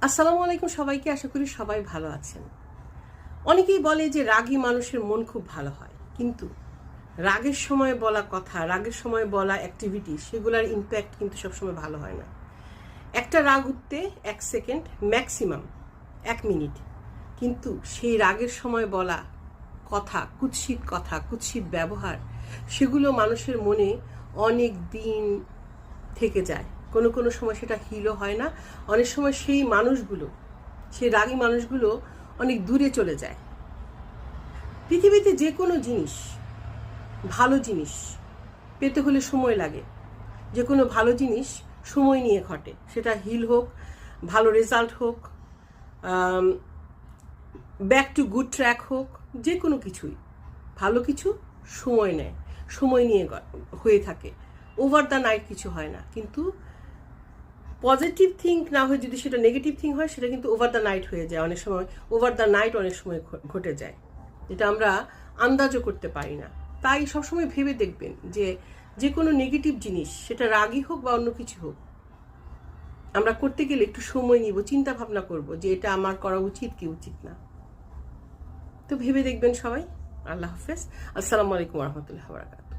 আসসালামু আলাইকুম সবাইকে। আশা করি সবাই ভালো আছেন। অনেকেই বলে যে রাগী মানুষের মন খুব ভালো হয়, কিন্তু রাগের সময় বলা কথা, রাগের সময় বলা অ্যাক্টিভিটি, সেগুলোর ইম্প্যাক্ট কিন্তু সবসময় ভালো হয় না। একটা রাগ উঠতে 1 সেকেন্ড, ম্যাক্সিমাম 1 মিনিট, কিন্তু সেই রাগের সময় বলা কথা, কুৎসিত ব্যবহার, সেগুলো মানুষের মনে অনেক দিন থেকে যায়। কোনো সময় সেটা হিলও হয় না। অনেক সময় সেই রাগী মানুষগুলো অনেক দূরে চলে যায়। পৃথিবীতে যে কোনো জিনিস, ভালো জিনিস পেতে হলে সময় লাগে। যে কোনো ভালো জিনিস সময় নিয়ে ঘটে, সেটা হিল হোক, ভালো রেজাল্ট হোক, ব্যাক টু গুড ট্র্যাক হোক, যে কোনো কিছুই ভালো কিছু সময় নেয়, সময় নিয়ে হয়ে থাকে। ওভার দ্য নাইট কিছু হয় না। কিন্তু পজিটিভ থিঙ্ক না হয়ে যদি সেটা নেগেটিভ থিঙ্ক হয়, সেটা কিন্তু ওভার দ্য নাইট হয়ে যায়। অনেক সময় ওভার দ্য নাইট অনেক সময় ঘটে যায়, যেটা আমরা আন্দাজও করতে পারি না। তাই সবসময় ভেবে দেখবেন যে যে কোনো নেগেটিভ জিনিস, সেটা রাগই হোক বা অন্য কিছু হোক, আমরা করতে গেলে একটু সময় নিব, চিন্তা ভাবনা করব যে এটা আমার করা উচিত কি উচিত না। তো ভেবে দেখবেন সবাই। আল্লাহ হাফেজ। আসসালামু আলাইকুম ওয়া রাহমাতুল্লাহি ওয়া বারাকাতুহু।